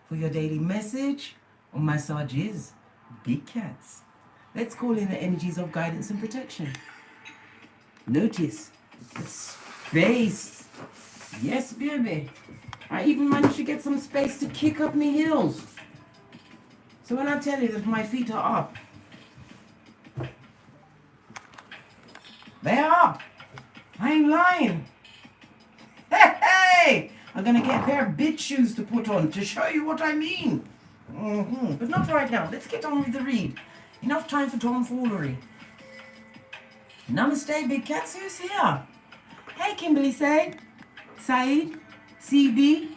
for your daily message or massages, big cats. Let's call in the energies of guidance and protection. Notice the space. Yes, baby. I even managed to get some space to kick up my heels. So when I tell you that my feet are up, they are up. I ain't lying. Hey! I'm going to get a pair of bitch shoes to put on to show you what I mean. But not right now. Let's get on with the read. Enough time for tomfoolery. Namaste, big cats. Who's here? Hey, Kimberly Said, CB,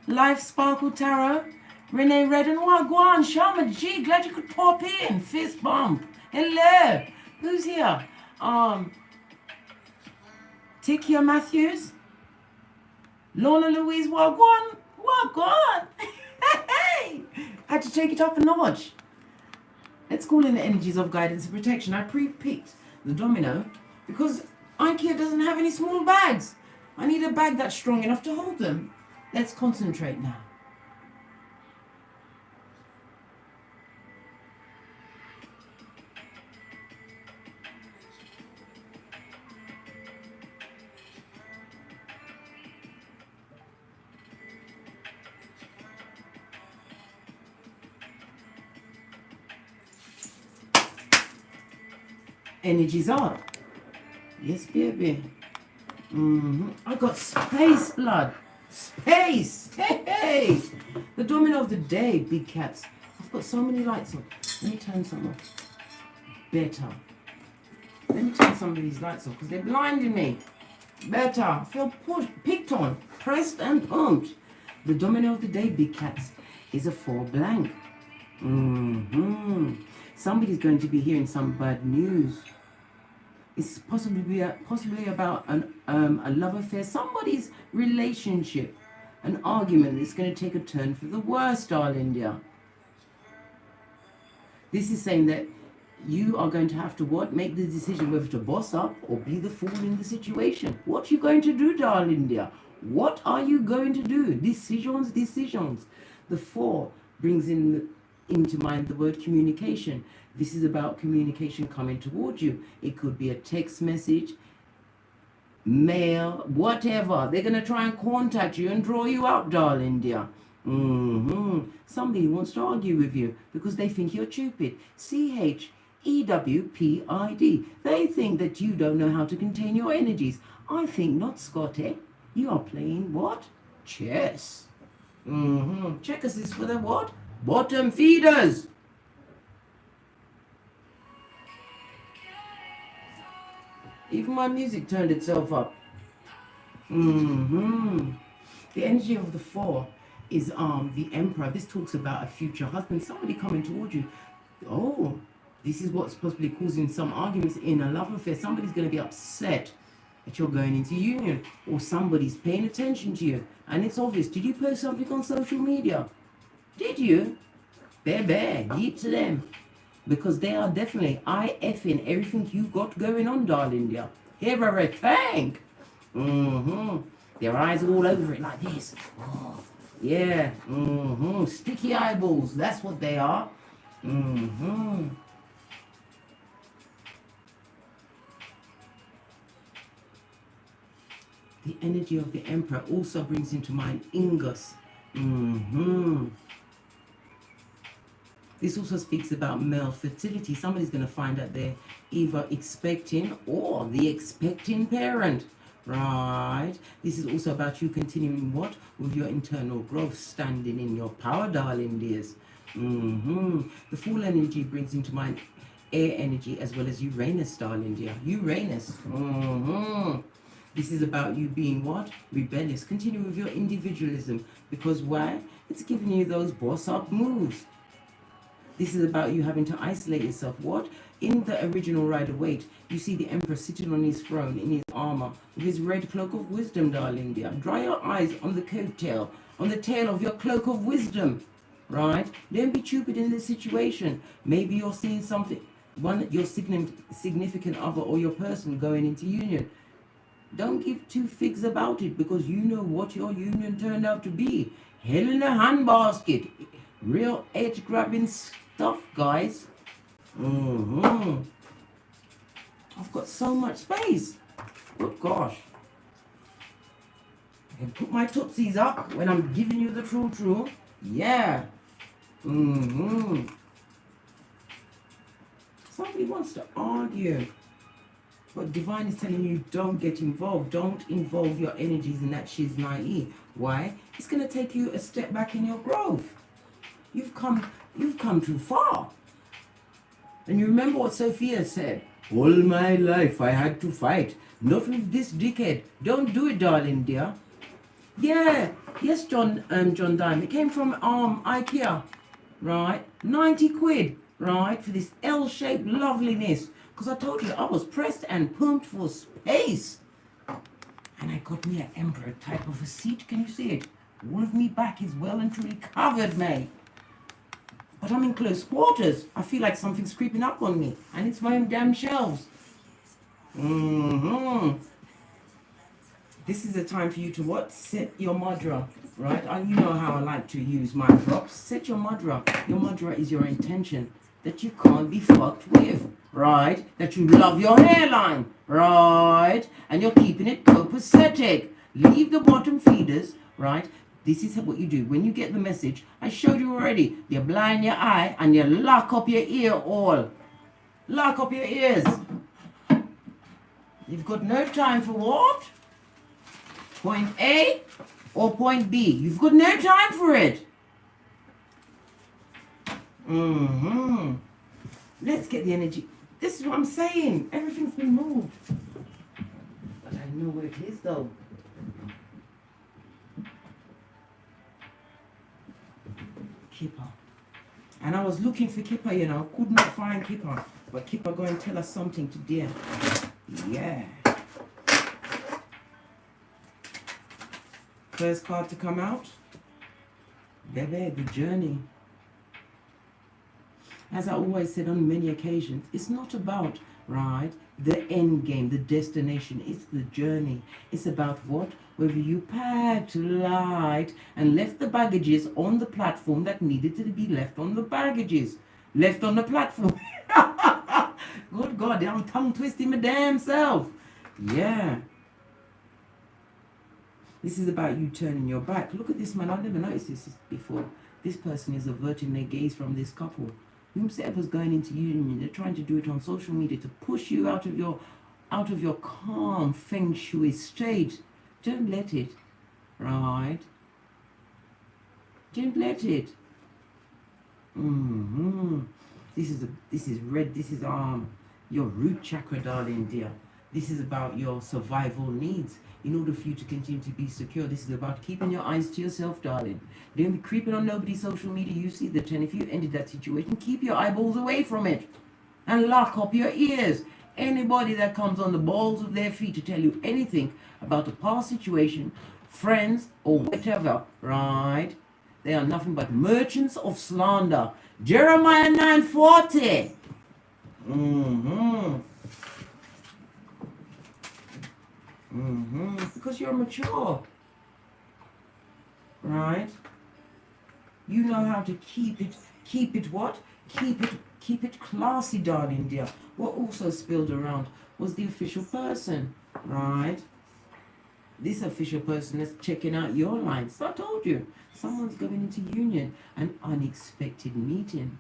Life Sparkle Tarot, Renee Redden, Wagwan, Sharma G. Glad you could pop in. Fist bump. Hello. Who's here? Tikia Matthews, Lorna Louise, Wagwan. Hey! Had to take it up a notch. Let's call in the energies of guidance and protection. I pre-picked the domino because IKEA doesn't have any small bags. I need a bag that's strong enough to hold them. Let's concentrate now. Energies are. Yes, baby. I got space, blood. Space. Hey. The domino of the day, big cats. I've got so many lights on. Let me turn some off. Better. Let me turn some of these lights off because they're blinding me. Better. I feel picked on, pressed and pumped. The domino of the day, big cats, is a 4 blank. Somebody's going to be hearing some bad news. It's possibly about a love affair, somebody's relationship, an argument that's going to take a turn for the worse, darling dear. This is saying that you are going to have to make the decision whether to boss up or be the fool in the situation. What are you going to do, darling dear? What are you going to do? Decisions. The 4 brings into mind the word communication. This is about communication coming towards you. It could be a text message, mail, whatever. They're going to try and contact you and draw you out, darling dear. Somebody wants to argue with you because they think you're stupid. CHEWPID. They think that you don't know how to contain your energies. I think not, Scotty. You are playing what? Chess. Checkers is for the what? Bottom feeders. Even my music turned itself up. The energy of the 4 is the Emperor. This talks about a future husband, somebody coming towards you. Oh, this is what's possibly causing some arguments in a love affair. Somebody's going to be upset that you're going into union, or somebody's paying attention to you. And it's obvious. Did you post something on social media? Did you? Bear, give to them. Because they are definitely IFing everything you got going on, darling dear. Everything. Their eyes all over it like this. Oh, yeah. Sticky eyeballs. That's what they are. The energy of the Emperor also brings into mind Ingus. This also speaks about male fertility. Somebody's going to find out they're either expecting or the expecting parent. Right. This is also about you continuing what? With your internal growth, standing in your power, darling dears. The full energy brings into mind air energy as well as Uranus, darling dear. Uranus. This is about you being what? Rebellious. Continue with your individualism. Because why? It's giving you those boss up moves. This is about you having to isolate yourself. What? In the original Rider-Waite, you see the Emperor sitting on his throne in his armor with his red cloak of wisdom, darling dear. Dry your eyes on the coattail, on the tail of your cloak of wisdom, right? Don't be stupid in this situation. Maybe you're seeing something, your significant other or your person going into union. Don't give 2 figs about it because you know what your union turned out to be. Hell in a handbasket. Real edge-grabbing stuff, guys. I've got so much space. Good gosh. I can put my tootsies up when I'm giving you the true. Yeah. Somebody wants to argue. But Divine is telling you, don't get involved. Don't involve your energies in that she's naive. Why? It's going to take you a step back in your growth. You've come too far. And you remember what Sophia said? All my life I had to fight. Not with this dickhead. Don't do it, darling dear. Yeah. Yes, John Diamond. It came from IKEA. Right? 90 quid. Right? For this L-shaped loveliness. Because I told you I was pressed and pumped for space. And I got me an emperor type of a seat. Can you see it? All of me back is well and truly covered, mate. But I'm in close quarters. I feel like something's creeping up on me. And it's my own damn shelves. This is the time for you to what? Set your mudra. Right? You know how I like to use my props. Set your mudra. Your mudra is your intention. That you can't be fucked with. Right? That you love your hairline. Right? And you're keeping it copacetic. Leave the bottom feeders. Right? This is what you do. When you get the message, I showed you already. You blind your eye and you lock up your ear all. Lock up your ears. You've got no time for what? Point A or point B. You've got no time for it. Let's get the energy. This is what I'm saying. Everything's been moved. But I know where it is though. Kipper. And I was looking for Kipper, you know. Could not find Kipper. But Kipper go and tell us something today. Yeah. First card to come out. Baby, the journey. As I always said on many occasions, it's not about, right, the end game, the destination. It's the journey. It's about what? Whether you packed light and left the baggages on the platform that needed to be left on the baggages. Left on the platform. Good God, I'm tongue twisting my damn self. Yeah. This is about you turning your back. Look at this man. I've never noticed this before. This person is averting their gaze from this couple. Whomsoever's going into union, they're trying to do it on social media to push you out of your calm feng shui state. Don't let it. Right? Don't let it. This is red. This is your root chakra, darling dear. This is about your survival needs. In order for you to continue to be secure, this is about keeping your eyes to yourself, darling. Don't be creeping on nobody's social media. You see the 10. If you ended that situation, keep your eyeballs away from it. And lock up your ears. Anybody that comes on the balls of their feet to tell you anything about a past situation, friends, or whatever, right? They are nothing but merchants of slander. Jeremiah 9:40. Because you're mature, right? You know how to keep it what? Keep it classy, darling dear. What also spilled around was the official person, right? This official person is checking out your lines. So I told you, someone's going into union, an unexpected meeting.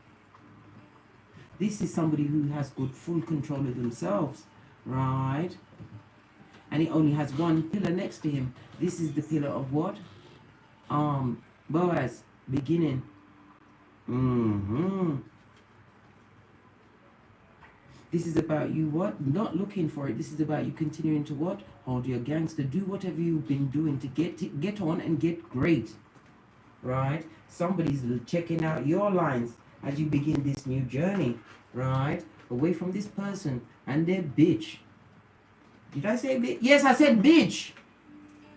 This is somebody who has good full control of themselves, right? And he only has one pillar next to him. This is the pillar of what? Boaz, beginning. This is about you what? Not looking for it. This is about you continuing to what? Hold your gangster. Do whatever you've been doing to get on and get great. Right? Somebody's checking out your lines as you begin this new journey. Right? Away from this person and their bitch. Did I say bitch? Yes, I said bitch.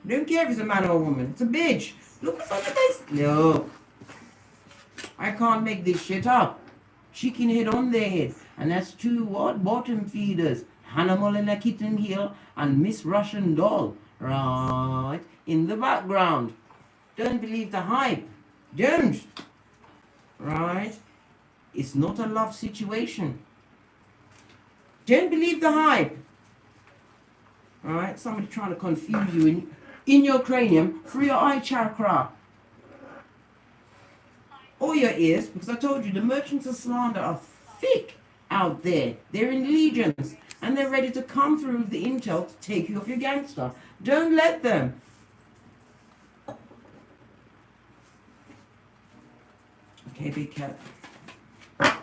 Don't care if it's a man or a woman. It's a bitch. Look what's on the face. No. I can't make this shit up. Chicken head on their head. And that's two what? Bottom feeders. Hannibal and a kitten heel and Miss Russian doll. Right. In the background. Don't believe the hype. Don't. right? It's not a love situation. Don't believe the hype. Alright, somebody trying to confuse you in your cranium through your eye chakra. Or your ears, because I told you the merchants of slander are thick out there. They're in legions. And they're ready to come through with the intel to take you off your gangster. Don't let them. Okay, big cat.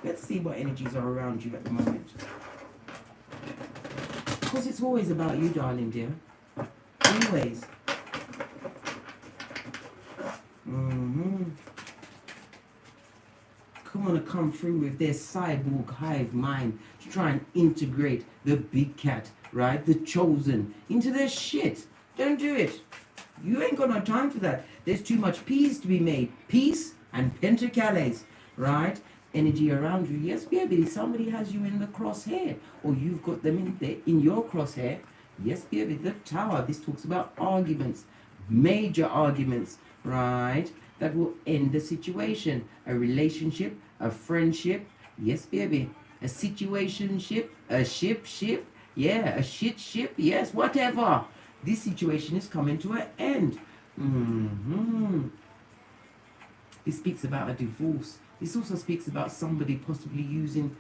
Let's see what energies are around you at the moment. Because it's always about you, darling dear. Always. Come through with their cyborg hive mind to try and integrate the big cat, right? The chosen into their shit. Don't do it. You ain't got no time for that. There's too much peace to be made. Peace and pentacles, right? Energy around you. Yes, baby, somebody has you in the crosshair, or you've got them in your crosshair. Yes, baby, the Tower. This talks about arguments, major arguments, right? That will end the situation. A relationship, a friendship. Yes, baby. A situationship, a ship. Yeah, a ship. Yes, whatever. This situation is coming to an end. This speaks about a divorce. This also speaks about somebody possibly using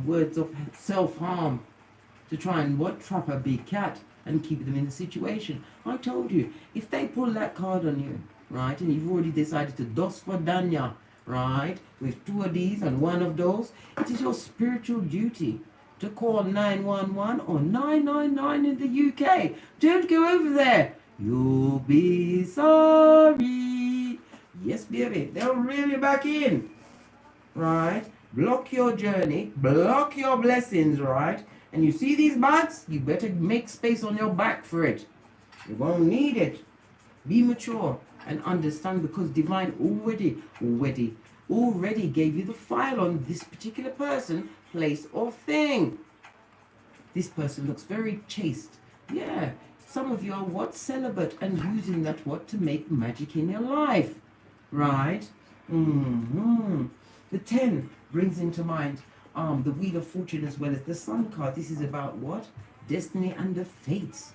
words of self-harm to try and trap a big cat and keep them in the situation. I told you, if they pull that card on you, right, and you've already decided to dos for Danya, right, with 2 of these and 1 of those, it is your spiritual duty to call 911 or 999 in the UK. Don't go over there. You'll be sorry. Yes, baby, they'll reel you back in, right? Block your journey, block your blessings, right? And you see these bats, you better make space on your back for it. You won't need it. Be mature and understand, because divine already gave you the file on this particular person, place, or thing. This person looks very chaste. Yeah, some of you are celibate and using that to make magic in your life, right? The 10 brings into mind the Wheel of Fortune as well as the Sun card. This is about destiny and the fates.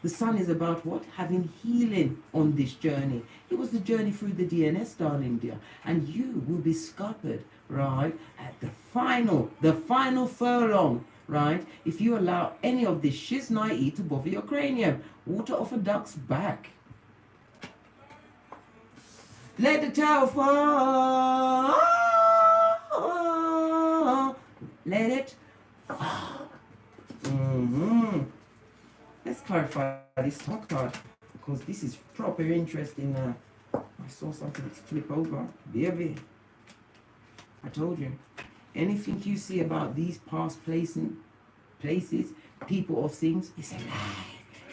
The Sun is about having healing on this journey. It was the journey through the DNS, darling dear, and you will be scuppered, right, at the final furlong, right, if you allow any of this shiznai to bother your cranium. Water off a duck's back. Let the tower fall. Let it fall. Let's clarify this top card, because this is proper interesting. I saw something flip over. Baby, I told you. Anything you see about these past places, people or things, it's a lie.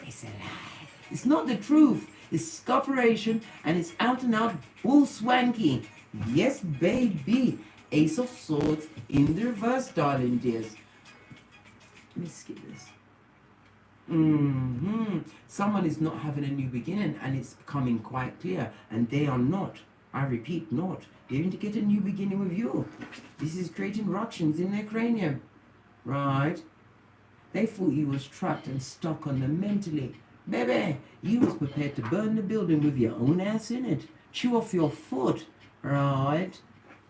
It's a lie. It's not the truth. It's scupperation, and it's out and out bull swanky. Yes, baby. Ace of Swords in the reverse, darling dears. Let me skip this. Someone is not having a new beginning, and it's becoming quite clear, and they are not. I repeat, not. They're going to get a new beginning with you. This is creating ructions in their cranium, right? They thought you was trapped and stuck on them mentally. Baby, you was prepared to burn the building with your own ass in it. Chew off your foot, right?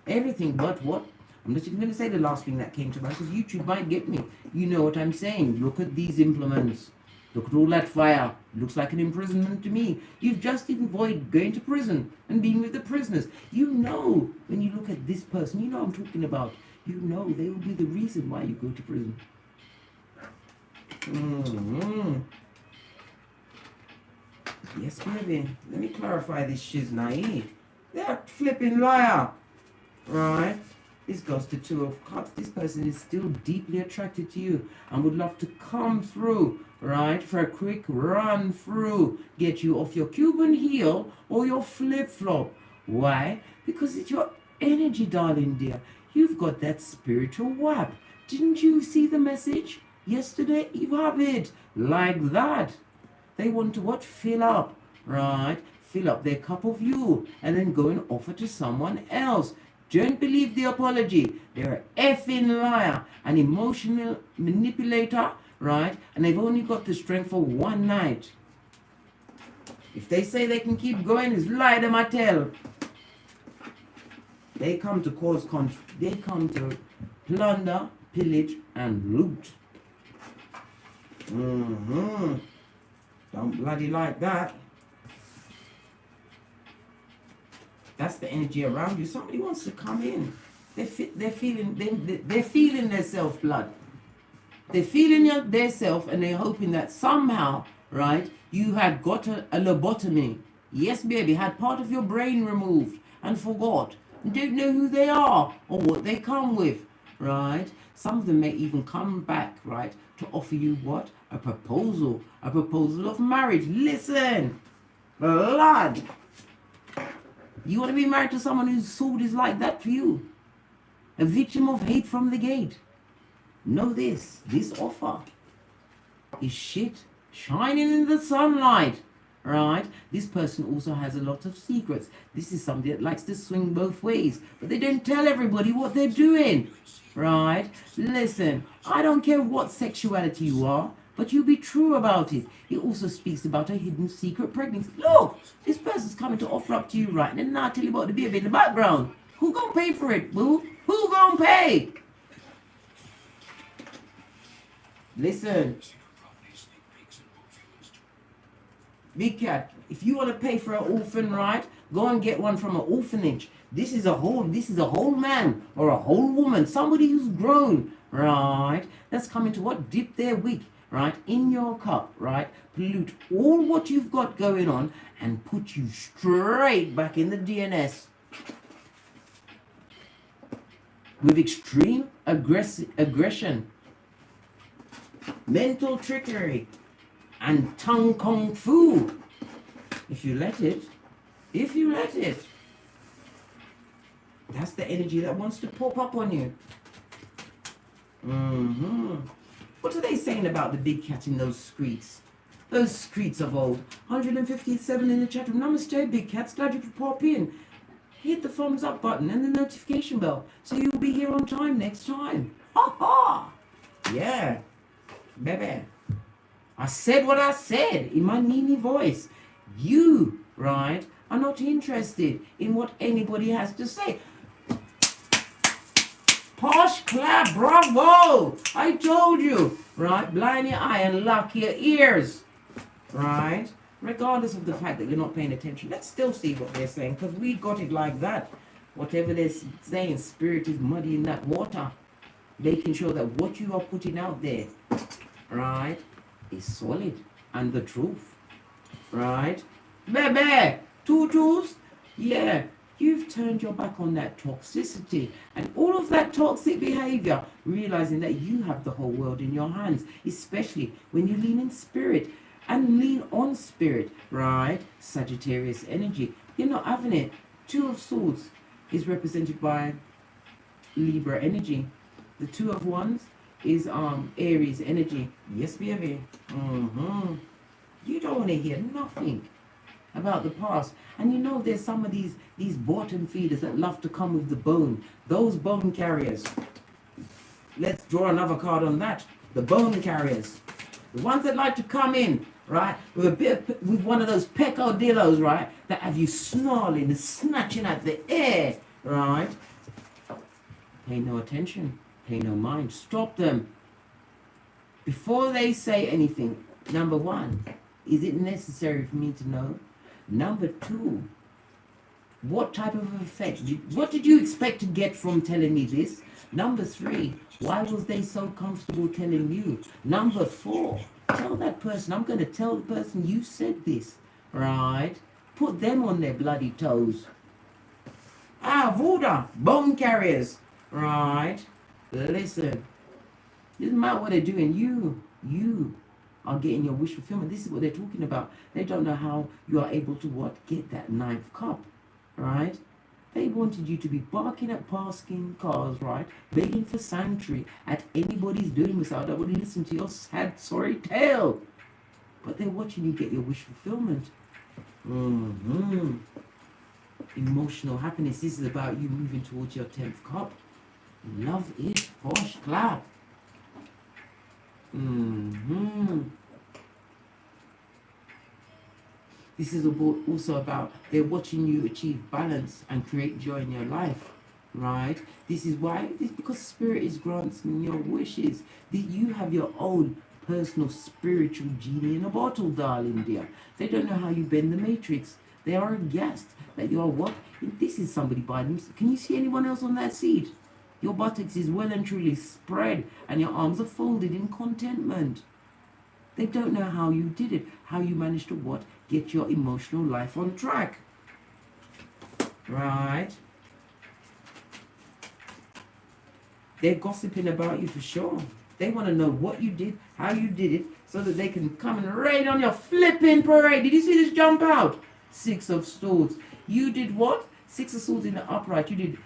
Everything but what? I'm not even going to say the last thing that came to mind, because YouTube might get me. You know what I'm saying. Look at these implements. Look at all that fire. Looks like an imprisonment to me. You've just avoided going to prison and being with the prisoners. You know, when you look at this person, you know what I'm talking about. You know they will be the reason why you go to prison. Yes, baby. Let me clarify this shiznai. They're a flipping liar. Right? This goes to 2 of Cups. This person is still deeply attracted to you and would love to come through, right, for a quick run through, get you off your Cuban heel or your flip-flop. Why? Because it's your energy, darling dear. You've got that spiritual whap. Didn't you see the message yesterday? You have it like that. They want to fill up, right? fill up their cup of you and then go and offer to someone else. Don't believe the apology. They're an effing liar, an emotional manipulator, right? And they've only got the strength for one night. If they say they can keep going, it's lie them I tell. They come to cause conflict. They come to plunder, pillage, and loot. Don't bloody like that. That's the energy around you. Somebody wants to come in. They're feeling their self, blood. They're feeling their self, and they're hoping that somehow, right, you had got a lobotomy. Yes, baby, had part of your brain removed and forgot. You don't know who they are or what they come with, right? Some of them may even come back, right, to offer you what? A proposal of marriage. Listen, blood. You want to be married to someone whose sword is like that for you? A victim of hate from the gate. Know this offer is shit shining in the sunlight, right? This person also has a lot of secrets. This is somebody that likes to swing both ways, but they don't tell everybody what they're doing, right? Listen, I don't care what sexuality you are, but you be true about it. It also speaks about a hidden secret pregnancy. Look, this person's coming to offer up to you right and now tell you about the baby in the background. Who gonna pay for it, boo? Who gonna pay? Listen, Big Cat, if you want to pay for an orphan, right, go and get one from an orphanage. This is a whole man or a whole woman, somebody who's grown, right, that's coming to what? Dip their wig, right, in your cup, right, pollute all what you've got going on and put you straight back in the DNS with extreme aggression, mental trickery, and tongue kung fu. If you let it, that's the energy that wants to pop up on you. What are they saying about the big cat in those streets? Those streets of old. 157 in the chat room. Namaste, big cats. Glad you could pop in. Hit the thumbs up button and the notification bell so you'll be here on time next time. Ha ha! Yeah, baby. I said what I said in my Nini voice. You, right, are not interested in what anybody has to say. Posh clap, bravo! I told you, right? Blind your eye and lock your ears, right? Regardless of the fact that you're not paying attention, let's still see what they're saying, because we got it like that. Whatever they're saying, spirit is muddy in that water. Making sure that what you are putting out there, right, is solid and the truth, right? Baby, tutus, yeah, you've turned your back on that toxicity and all of that toxic behavior, realizing that you have the whole world in your hands, especially when you lean in spirit and lean on spirit, right? Sagittarius energy, you're not having it. Two of Swords is represented by Libra energy. The Two of Wands is Aries energy. Yes, baby. You don't want to hear nothing about the past. And you know there's some of these bottom feeders that love to come with the bone. Those bone carriers. Let's draw another card on that. The bone carriers. The ones that like to come in, right, with one of those peccadillos, right, that have you snarling and snatching at the air, right? Pay no attention. Pay no mind. Stop them. Before they say anything, number one, is it necessary for me to know? Number two, what type of effect? What did you expect to get from telling me this? Number three, why was they so comfortable telling you? Number four, tell that person, I'm going to tell the person you said this, right? Put them on their bloody toes. Voda, bone carriers, right? Listen, doesn't matter what they're doing, you are getting your wish fulfillment. This is what they're talking about. They don't know how you are able to what? Get that ninth cup, right? They wanted you to be barking at passing cars, right? Begging for sanctuary at anybody's doing this out that would listen to your sad, sorry tale. But they're watching you get your wish fulfillment. Emotional happiness. This is about you moving towards your 10th cup. Love it. Posh clap. This is also about they're watching you achieve balance and create joy in your life, right? This is why, because spirit is granting your wishes. You have your own personal spiritual genie in a bottle, darling dear. They don't know how you bend the matrix. They are aghast that you are what? This is somebody by them. Can you see anyone else on that seat? Your buttocks is well and truly spread and your arms are folded in contentment. They don't know how you did it, how you managed to what? Get your emotional life on track. Right? They're gossiping about you for sure. They want to know what you did, how you did it, so that they can come and raid on your flipping parade. Did you see this jump out? 6 of Swords. You did what? 6 of Swords in the upright. You did,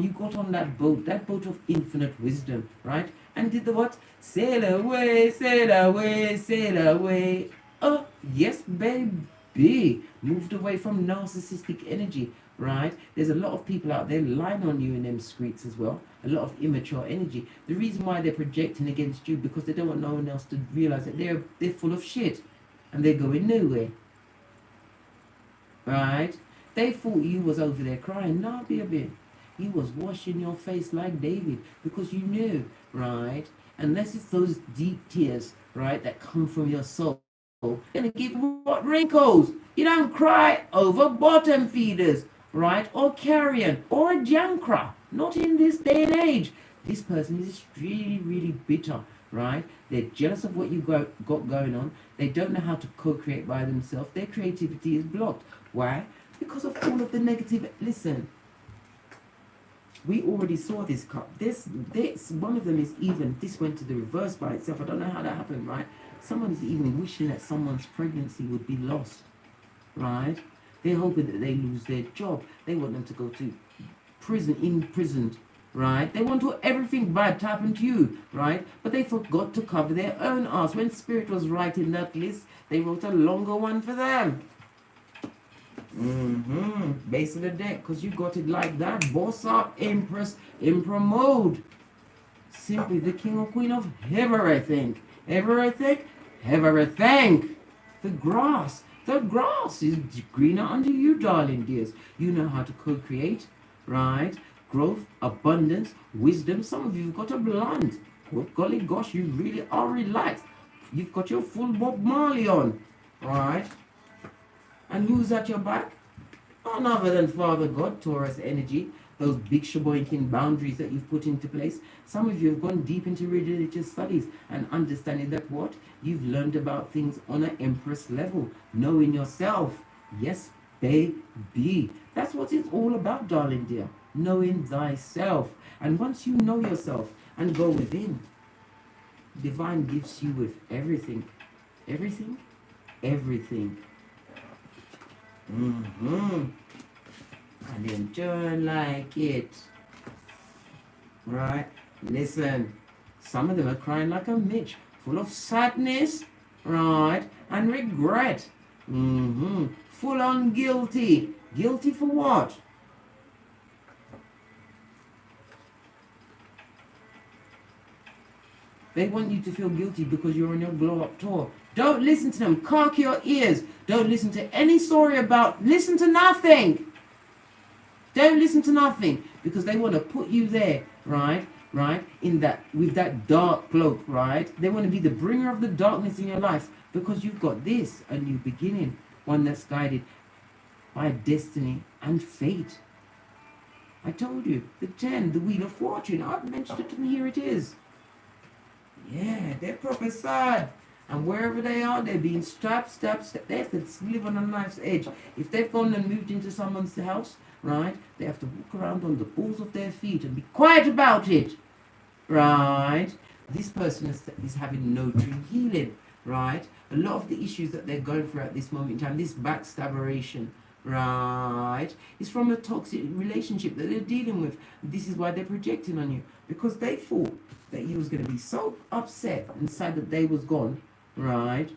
you got on that boat of infinite wisdom, right? And did the what? Sail away, sail away, sail away. Oh, yes, baby. Moved away from narcissistic energy, right? There's a lot of people out there lying on you in them streets as well. A lot of immature energy. The reason why they're projecting against you, because they don't want no one else to realize that they're full of shit and they're going nowhere, right? They thought you was over there crying. Nah, baby. You was washing your face like David, because you knew, right? Unless it's those deep tears, right, that come from your soul, gonna give what? Wrinkles. You don't cry over bottom feeders, right? Or carrion, or a jankra. Not in this day and age. This person is really, really bitter, right? They're jealous of what you got going on. They don't know how to co-create by themselves. Their creativity is blocked. Why? Because of all of the negative. Listen, we already saw this cup. This one of them is even, this went to the reverse by itself. I don't know how that happened, right? Someone is even wishing that someone's pregnancy would be lost, right? They're hoping that they lose their job. They want them to go to prison, imprisoned, right? They want everything bad to happen to you, right? But they forgot to cover their own ass. When Spirit was writing that list, they wrote a longer one for them. Base of the deck, because you got it like that. Boss up, Empress, Emperor mode. Simply the King or Queen of everything. Everything, everything. The grass is greener under you, darling dears. You know how to co-create, right? Growth, abundance, wisdom. Some of you have got a blunt. Good golly gosh, you really are relaxed. You've got your full Bob Marley on, right? And who's at your back? None other than Father God, Taurus energy. Those big shaboinking boundaries that you've put into place. Some of you have gone deep into religious studies and understanding that what? You've learned about things on an Empress level. Knowing yourself. Yes, baby. That's what it's all about, darling dear. Knowing thyself. And once you know yourself and go within, Divine gives you with everything. Everything? Everything. And then turn like it. Right? Listen. Some of them are crying like a Mitch. Full of sadness. Right? And regret. Full on guilty. Guilty for what? They want you to feel guilty because you're on your glow up tour. Don't listen to them. Cock your ears. Don't listen to any story about. Listen to nothing. Don't listen to nothing, because they want to put you there, right? Right? In that, with that dark cloak, right? They want to be the bringer of the darkness in your life, because you've got this, a new beginning, one that's guided by destiny and fate. I told you, the 10, the Wheel of Fortune. I've mentioned it, and here it is. Yeah, they're proper sad. And wherever they are, they're being stabbed. They have to live on a knife's edge. If they've gone and moved into someone's house, right, they have to walk around on the balls of their feet and be quiet about it, right? This person is having no true healing, right? A lot of the issues that they're going through at this moment in time, this backstabberation, right, is from a toxic relationship that they're dealing with. This is why they're projecting on you, because they thought that you was going to be so upset and sad that they was gone, right,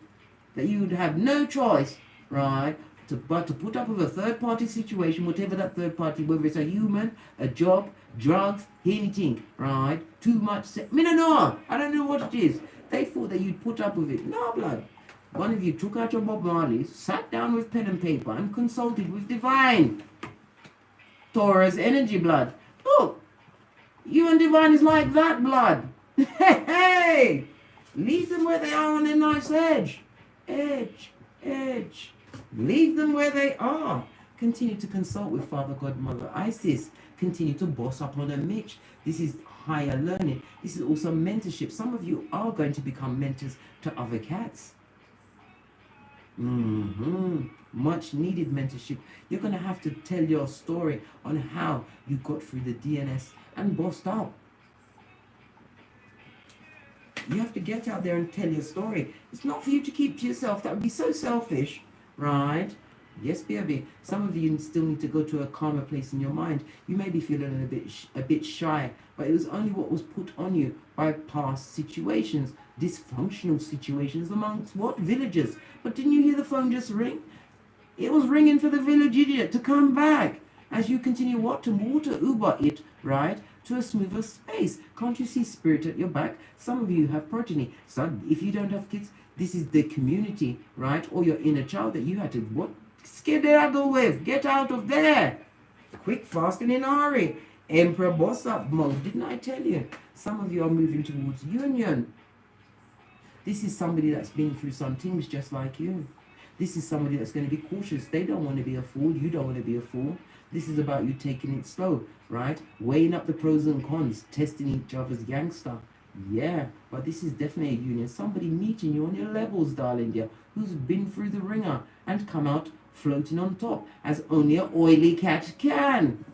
that you would have no choice, right, But to put up with a third-party situation, whatever that third party, whether it's a human, a job, drugs, anything, right? Too much. No, I don't know what it is. They thought that you'd put up with it. No, blood. One of you took out your Bob Marley, sat down with pen and paper, and consulted with divine. Taurus energy, blood. Look, you and divine is like that, blood. Hey, leave them where they are on their knife's edge. Edge. Leave them where they are. Continue to consult with Father, God, Mother, Isis. Continue to boss up on a Mitch. This is higher learning. This is also mentorship. Some of you are going to become mentors to other cats. Much needed mentorship. You're going to have to tell your story on how you got through the DNS and bossed up. You have to get out there and tell your story. It's not for you to keep to yourself. That would be so selfish, right? Yes, baby. Some of you still need to go to a calmer place in your mind. You may be feeling a bit shy, but it was only what was put on you by past situations, dysfunctional situations amongst what? Villagers. But didn't you hear the phone just ring? It was ringing for the village idiot to come back as you continue what? To water Uber it, right? To a smoother space. Can't you see spirit at your back? Some of you have progeny. So if you don't have kids, this is the community, right? Or your inner child that you had to what? Skedaddle with. Get out of there. Quick, fast, and in a hurry. Emperor boss up mode. Didn't I tell you? Some of you are moving towards union. This is somebody that's been through some things just like you. This is somebody that's going to be cautious. They don't want to be a fool. You don't want to be a fool. This is about you taking it slow, right? Weighing up the pros and cons, testing each other's gangster. Yeah, but this is definitely a union. Somebody meeting you on your levels, darling dear, who's been through the ringer and come out floating on top, as only an oily cat can.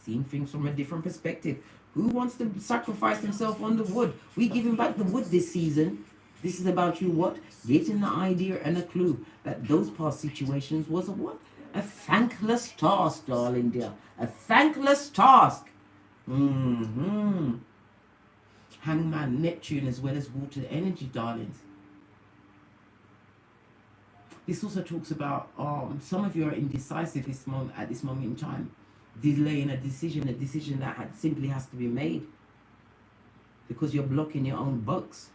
Seeing things from a different perspective. Who wants to sacrifice himself on the wood? We give him back the wood this season. This is about you what? Getting the idea and a clue that those past situations was a what? A thankless task, darling dear. A thankless task. Hangman Neptune as well as water energy, darlings. This also talks about some of you are indecisive at this moment in time. Delaying a decision that simply has to be made. Because you're blocking your own bucks.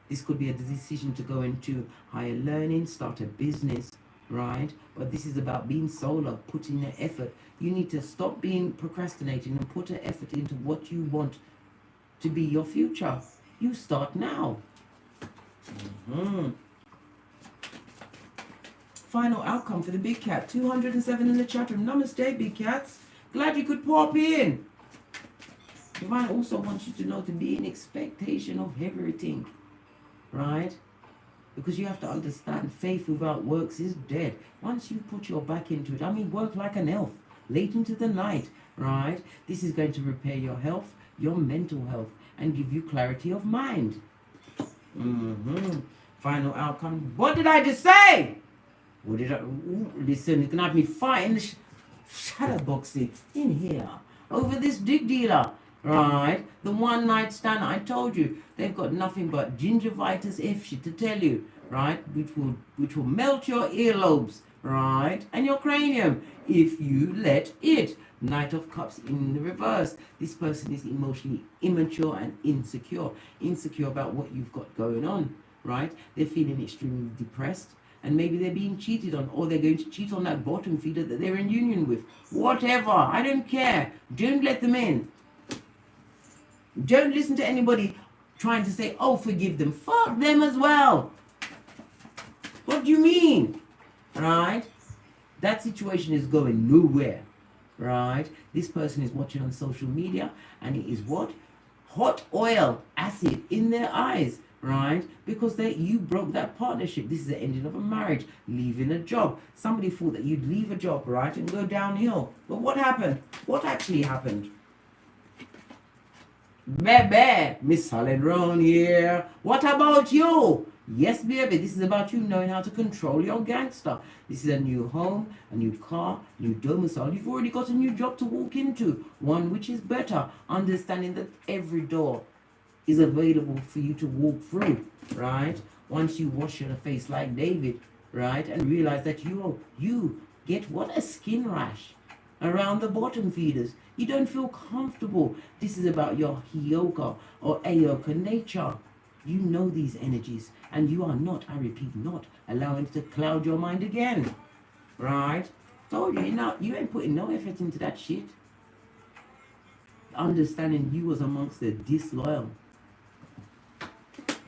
This could be a decision to go into higher learning, start a business, right? But this is about being solar, putting the effort. You need to stop being procrastinating and put an effort into what you want to be your future. You start now. Final outcome for the big cat. 207 in the chat room. Namaste, big cats. Glad you could pop in. Divine also wants you to know to be in expectation of everything. Right? Because you have to understand faith without works is dead. Once you put your back into it, I mean work like an elf, late into the night, right? This is going to repair your health, your mental health, and give you clarity of mind. Final outcome. What did I just say? What did I... listen, you can have me fighting shadow boxing in here over this dig dealer. Right, the one night stand. I told you they've got nothing but gingivitis F shit to tell you, right? Which will melt your earlobes, right, and your cranium if you let it. Knight of Cups in the reverse. This person is emotionally immature and insecure about what you've got going on, right? They're feeling extremely depressed. And maybe they're being cheated on, or they're going to cheat on that bottom feeder that they're in union with. Whatever, I don't care. Don't let them in. Don't listen to anybody trying to say, oh, forgive them. Fuck them as well. What do you mean? Right? That situation is going nowhere. Right? This person is watching on social media, and it is what? Hot oil, acid in their eyes. Right? Because you broke that partnership. This is the ending of a marriage. Leaving a job. Somebody thought that you'd leave a job, right, and go downhill. But what happened? What actually happened? Baby, Miss Holland here. What about you? Yes, baby, this is about you knowing how to control your gangster. This is a new home, a new car, new domicile. You've already got a new job to walk into. One which is better. Understanding that every door is available for you to walk through, right? once you wash your face like David, right, and realize that you get what, a skin rash around the bottom feeders. You don't feel comfortable. This is about your HEYOKA or HEYOKA nature. You know these energies, and you are not, I repeat, not allowing it to cloud your mind again. Right? Told you, you ain't putting no effort into that shit. Understanding you was amongst the disloyal.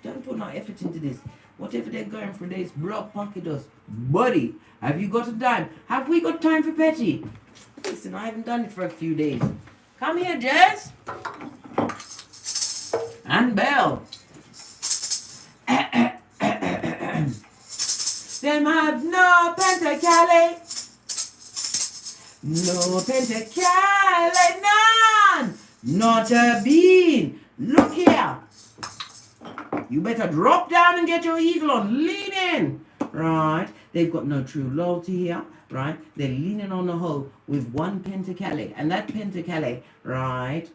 Don't put no effort into this. Whatever they're going for, this block pocket us. Buddy, have you got a dime? Have we got time for petty? Listen, I haven't done it for a few days. Come here, Jess. And Belle. Them have no pentacale. No pentacale, none. Not a bean. Look here. You better drop down and get your eagle on. Lean in. Right? They've got no true loyalty here. Right? They're leaning on the hoe with one pentacale. And that pentacale, right,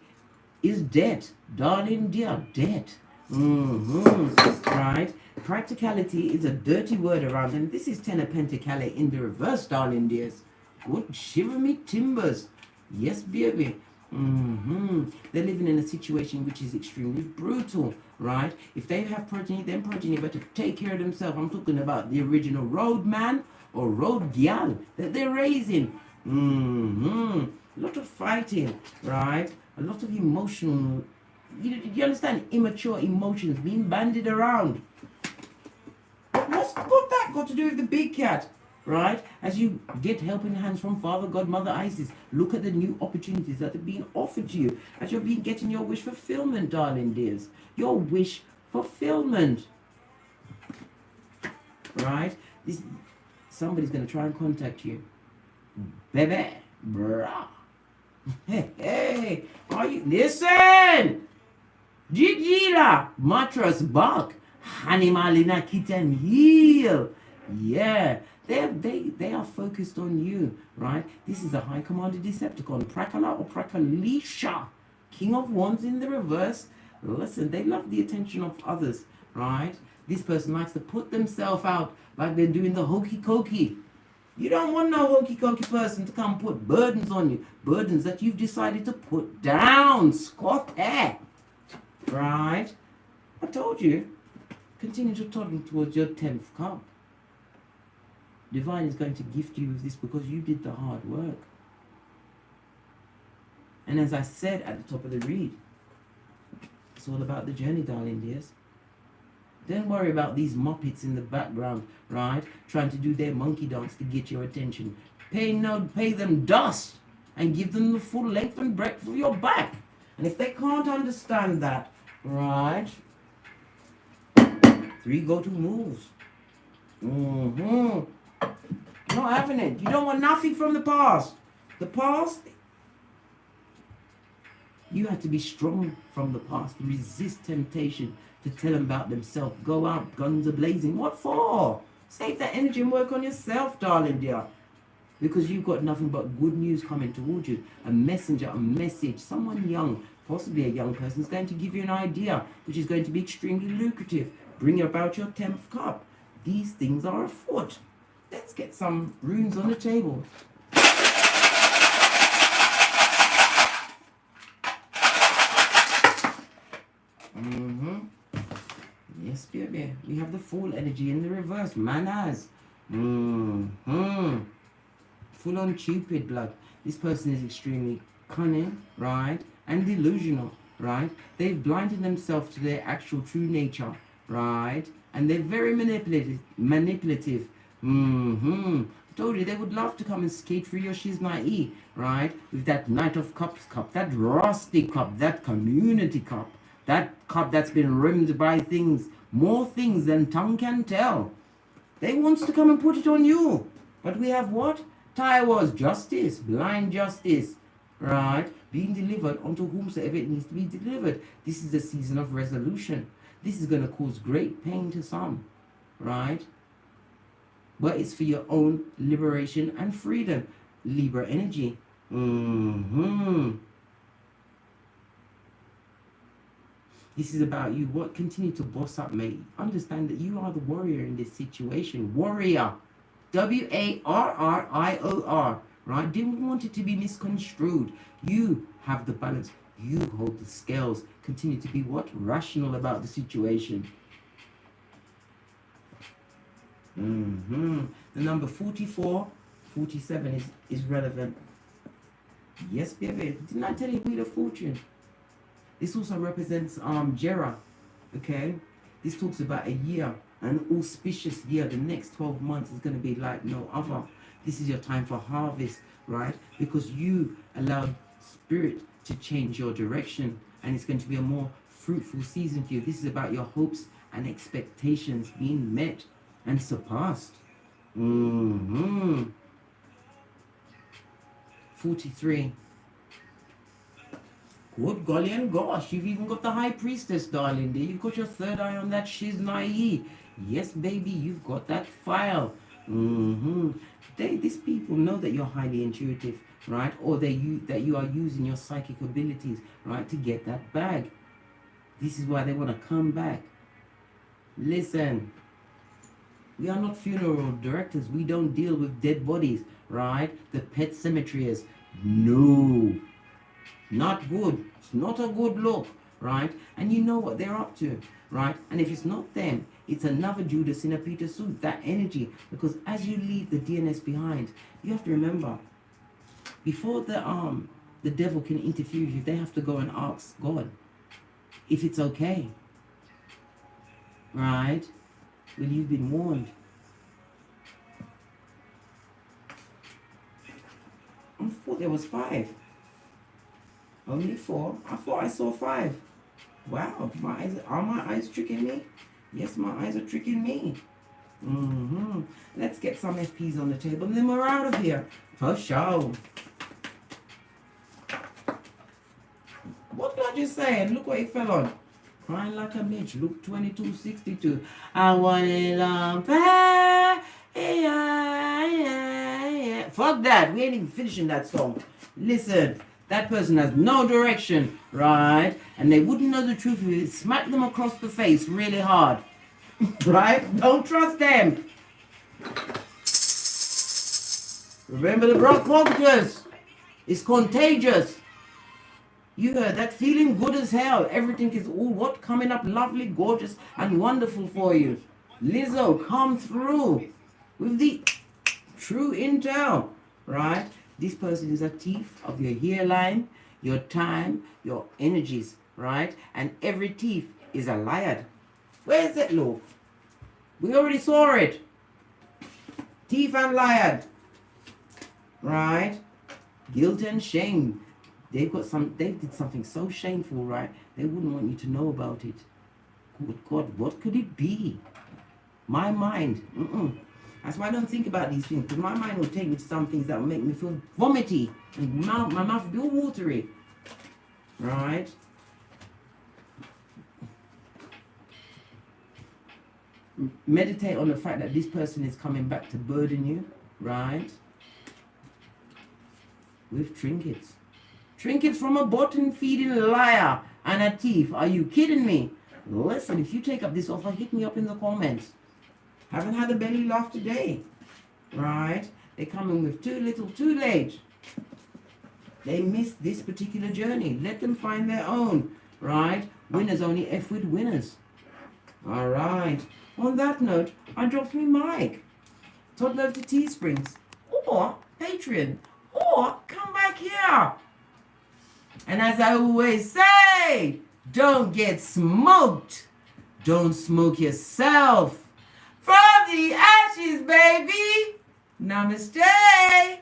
is debt. Darling dear, debt. Right? Practicality is a dirty word around them. This is Ten of Pentacale in the reverse, darling dears. Good shiver me timbers. Yes, baby. They're living in a situation which is extremely brutal, right? If they have progeny, then progeny better take care of themselves. I'm talking about the original road man or road gal that they're raising. A lot of fighting, right? A lot of emotional, you understand, immature emotions being bandied around. What's that got to do with the big cat? Right? As you get helping hands from Father God, Mother Isis, look at the new opportunities that are being offered to you as you're getting your wish fulfillment, darling dears. Your wish fulfillment. Right? Somebody's going to try and contact you. Baby, brah. Hey, are you? Listen! Gigila, mattress bark. Hanimalina kitten heel. Yeah. They are focused on you, right? This is a high commander Decepticon, Prakala or Prakalisha, King of Wands in the reverse. Listen, they love the attention of others, right? This person likes to put themselves out like they're doing the hokey cokey. You don't want no hokey cokey person to come put burdens on you, burdens that you've decided to put down. Squat there, right? I told you, continue to toddle towards your 10th cup. Divine is going to gift you with this because you did the hard work. And as I said at the top of the read, it's all about the journey, darling dears. Don't worry about these muppets in the background, right? Trying to do their monkey dance to get your attention. Pay them dust and give them the full length and breadth of your back. And if they can't understand that, right? 3 go-to moves. Not having it. You don't want nothing from the past. The past, you have to be strong from the past. Resist temptation to tell them about themselves. Go out, guns a blazing. What for? Save that energy and work on yourself, darling dear. Because you've got nothing but good news coming towards you. A messenger, a message. Someone young, possibly a young person, is going to give you an idea, which is going to be extremely lucrative. Bring about your 10th cup. These things are afoot. Let's get some runes on the table. Yes, baby. We have the full energy in the reverse. Manners. Full on Cupid blood. This person is extremely cunning, right? And delusional, right? They've blinded themselves to their actual true nature, right? And they're very manipulative. I told you they would love to come and skate through your shiznai, right? With that Knight of Cups cup, that rusty cup, that community cup, that cup that's been rimmed by things, more things than tongue can tell. They wants to come and put it on you. But we have what? Taiwan's justice, blind justice, right? Being delivered unto whomsoever it needs to be delivered. This is a season of resolution. This is going to cause great pain to some, right? But it's for your own liberation and freedom. Libra energy. This is about you. What? Continue to boss up, mate. Understand that you are the warrior in this situation. Warrior. WARRIOR. Right? Didn't want it to be misconstrued. You have the balance. You hold the scales. Continue to be what? Rational about the situation. The number 44, 47 is relevant. Yes, baby. Didn't I tell you Wheel of Fortune? This also represents Jera. Okay? This talks about a year, an auspicious year. The next 12 months is going to be like no other. This is your time for harvest, right? Because you allowed spirit to change your direction, and it's going to be a more fruitful season for you. This is about your hopes and expectations being met and surpassed. 43. Good golly and gosh, you've even got the High Priestess, darling. There, you've got your third eye on that Shiznai. Yes, baby, you've got that file. These people know that you're highly intuitive, right? Or that you are using your psychic abilities, right, to get that bag. This is why they want to come back. Listen, we are not funeral directors. We don't deal with dead bodies, right? The pet cemeteries. No. Not good. It's not a good look, right? And you know what they're up to, right? And if it's not them, it's another Judas in a Peter suit. That energy. Because as you leave the DNS behind, you have to remember, before the devil can interfere with you, they have to go and ask God if it's okay. Right? Well, you've been warned. I thought there was 5. Only 4? I thought I saw 5. Wow, are my eyes tricking me? Yes, my eyes are tricking me. Let's get some FPs on the table and then we're out of here. For sure. What did I just say? And look what it fell on. Crying like a bitch. Luke 22:62. I want it on fire. Fuck that. We ain't even finishing that song. Listen. That person has no direction, right? And they wouldn't know the truth if you smack them across the face really hard. Right? Don't trust them. Remember the Brocklockers. It's contagious. You heard that, feeling good as hell. Everything is all what? Coming up lovely, gorgeous, and wonderful for you. Lizzo, come through with the true intel, right? This person is a thief of your hairline, your time, your energies, right? And every thief is a liar. Where is that loaf? We already saw it. Thief and liar. Right? Guilt and shame. They did something so shameful, right? They wouldn't want you to know about it. Good God, what could it be? My mind. That's why I don't think about these things, because my mind will take me to some things that will make me feel vomity, and my mouth will be all watery. Right? Meditate on the fact that this person is coming back to burden you, right? With trinkets. Trinkets from a bottom-feeding liar and a thief. Are you kidding me? Listen, if you take up this offer, hit me up in the comments. Haven't had a belly laugh today, right? They're coming with too little, too late. They missed this particular journey. Let them find their own, right? Winners only F with winners. All right. On that note, I dropped my mic. Todd love to Teesprings, or Patreon, or come back here. And as I always say, don't get smoked. Don't smoke yourself. From the ashes, baby. Namaste.